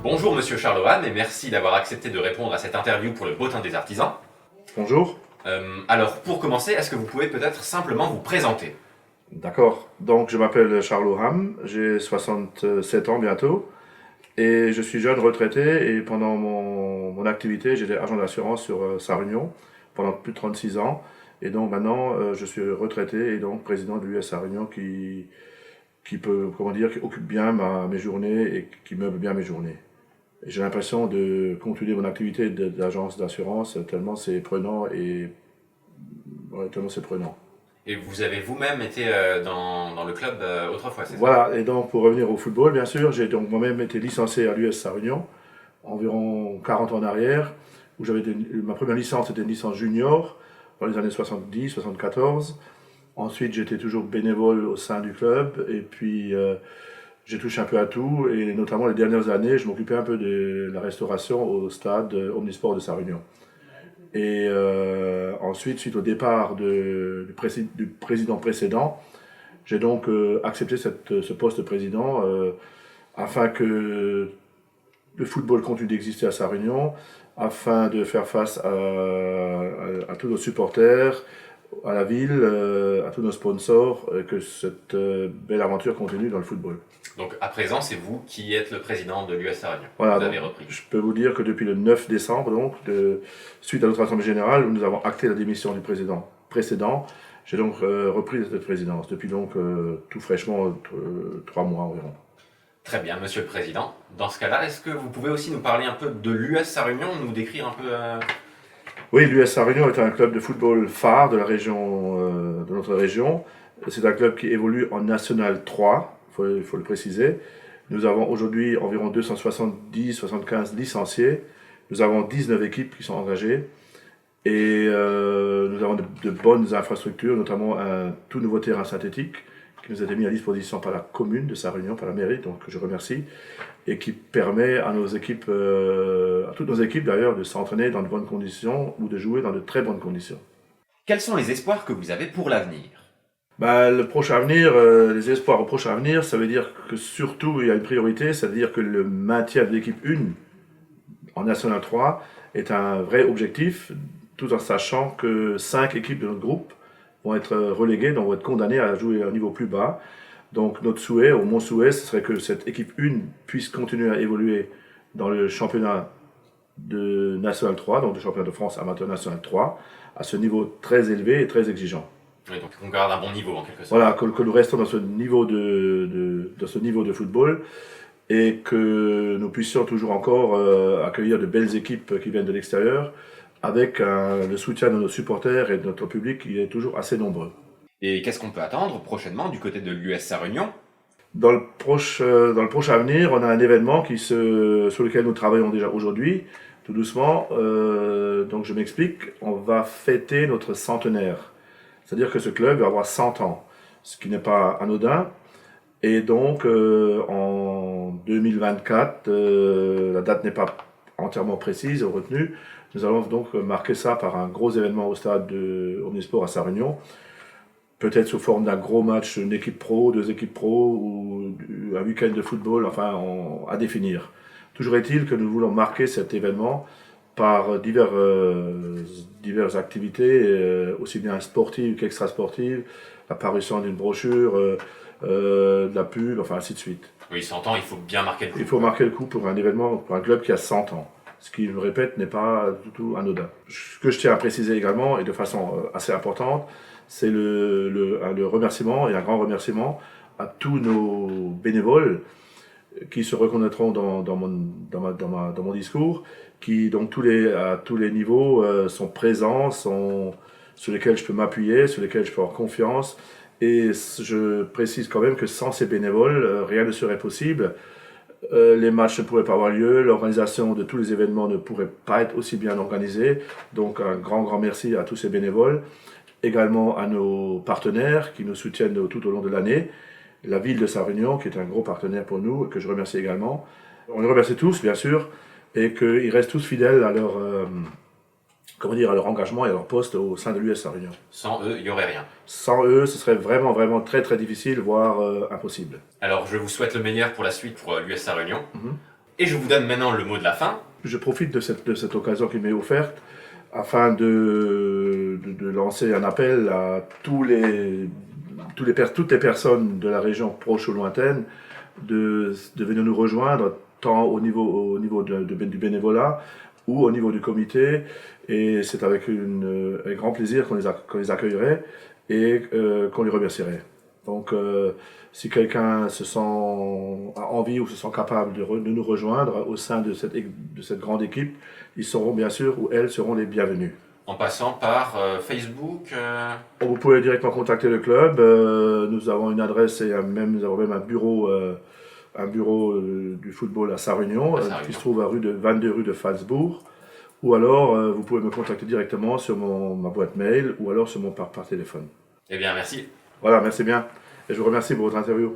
Bonjour Monsieur Charlohan et merci d'avoir accepté de répondre à cette interview pour le Bottin des Artisans. Bonjour. Alors pour commencer, est-ce que vous pouvez peut-être simplement vous présenter? D'accord. Donc, je m'appelle Charles Ham, j'ai 67 ans bientôt et je suis jeune retraité et pendant mon activité, j'étais agent d'assurance sur Sarre-Union pendant plus de 36 ans. Et donc maintenant, je suis retraité et donc président de l'US Sarre-Union qui peut, comment dire, qui occupe bien mes journées et qui meuble bien mes journées. Et j'ai l'impression de continuer mon activité d'agence d'assurance tellement c'est prenant et ouais, tellement c'est prenant. Et vous avez vous-même été dans le club autrefois, c'est ça? Voilà, et donc pour revenir au football, bien sûr, j'ai donc moi-même été licencié à l'US Sarre-Union, environ 40 ans en arrière, où ma première licence était une licence junior, dans les années 70-74. Ensuite, j'étais toujours bénévole au sein du club, et puis j'ai touché un peu à tout, et notamment les dernières années, je m'occupais un peu de la restauration au stade Omnisport de Sarre-Union. Et ensuite, suite au départ du président précédent, j'ai donc accepté ce poste de président afin que le football continue d'exister à Sarre-Union, afin de faire face à tous nos supporters, à la ville, à tous nos sponsors, que cette belle aventure continue dans le football. Donc à présent, c'est vous qui êtes le président de l'US Sarre-Union. Voilà, Vous avez donc, repris. je peux vous dire que depuis le 9 décembre, donc, suite à notre assemblée générale, où nous avons acté la démission du président précédent, j'ai donc repris cette présidence depuis donc tout fraîchement 3 mois environ. Très bien, Monsieur le Président. Dans ce cas-là, est-ce que vous pouvez aussi nous parler un peu de l'US Sarre-Union, nous décrire un peu... Oui, l'US Sarre-Union est un club de football phare de la région, de notre région. C'est un club qui évolue en National 3, il faut le préciser. Nous avons aujourd'hui environ 270-75 licenciés. Nous avons 19 équipes qui sont engagées. Et nous avons de bonnes infrastructures, notamment un tout nouveau terrain synthétique qui nous a été mis à disposition par la commune de Sarre-Union, par la mairie, donc je remercie, et qui permet à nos équipes, à toutes nos équipes d'ailleurs, de s'entraîner dans de bonnes conditions ou de jouer dans de très bonnes conditions. Quels sont les espoirs que vous avez pour l'avenir? Le prochain avenir, les espoirs au prochain avenir, ça veut dire que surtout il y a une priorité, c'est-à-dire que le maintien de l'équipe 1 en National 3 est un vrai objectif, tout en sachant que 5 équipes de notre groupe vont être reléguées, donc vont être condamnées à jouer à un niveau plus bas. Donc notre souhait, ou mon souhait, ce serait que cette équipe 1 puisse continuer à évoluer dans le championnat de National 3, donc le championnat de France amateur National 3, à ce niveau très élevé et très exigeant. Oui, donc on garde un bon niveau en quelque sorte. Voilà, que nous restons dans ce niveau dans ce niveau de football et que nous puissions toujours encore accueillir de belles équipes qui viennent de l'extérieur avec le soutien de nos supporters et de notre public qui est toujours assez nombreux. Et qu'est-ce qu'on peut attendre prochainement du côté de l'US Sarre-Union? Dans le prochain avenir, on a un événement sur lequel nous travaillons déjà aujourd'hui, tout doucement. Donc je m'explique, on va fêter notre centenaire. C'est-à-dire que ce club va avoir 100 ans, ce qui n'est pas anodin. Et donc en 2024, la date n'est pas entièrement précise ou retenue. Nous allons donc marquer ça par un gros événement au stade de Omnisport à Sarre-Union. Peut-être sous forme d'un gros match, une équipe pro, 2 équipes pro, ou un week-end de football, enfin à définir. Toujours est-il que nous voulons marquer cet événement par diverses activités, aussi bien sportives qu'extra-sportives, l'apparition d'une brochure, de la pub, enfin ainsi de suite. Oui, 100 ans, il faut bien marquer le coup. Il faut marquer le coup pour un événement, pour un club qui a 100 ans. Ce qui, je le répète, n'est pas du tout anodin. Ce que je tiens à préciser également, et de façon assez importante, c'est le remerciement, et un grand remerciement à tous nos bénévoles qui se reconnaîtront dans mon discours, qui donc à tous les niveaux sont présents, sur lesquels je peux m'appuyer, sur lesquels je peux avoir confiance. Et je précise quand même que sans ces bénévoles, rien ne serait possible. Les matchs ne pourraient pas avoir lieu, l'organisation de tous les événements ne pourrait pas être aussi bien organisée. Donc un grand merci à tous ces bénévoles. Également à nos partenaires qui nous soutiennent tout au long de l'année. La ville de Sarre-Union, qui est un gros partenaire pour nous, que je remercie également. On les remercie tous, bien sûr, et qu'ils restent tous fidèles à à leur engagement et à leur poste au sein de l'US Sarre-Union. Sans eux, il n'y aurait rien. Sans eux, ce serait vraiment très difficile, voire impossible. Alors, je vous souhaite le meilleur pour la suite pour l'US Sarre-Union. Et je vous donne maintenant le mot de la fin. Je profite de cette occasion qui m'est offerte afin de lancer un appel à toutes les personnes de la région proche ou lointaine de venir nous rejoindre, tant au niveau du bénévolat ou au niveau du comité. Et c'est avec grand plaisir qu'on les accueillerait et qu'on les remercierait. Donc, si quelqu'un a envie ou se sent capable de nous rejoindre au sein de cette grande équipe, ils seront bien sûr, ou elles seront les bienvenus. En passant par Facebook. Vous pouvez directement contacter le club. Nous avons une adresse et nous avons même un bureau du football à Sarre-Union, qui se trouve à 22 rue de Falsbourg. Ou alors, vous pouvez me contacter directement sur ma boîte mail ou alors sur mon par téléphone. Eh bien, merci. Voilà, merci bien. Et je vous remercie pour votre interview.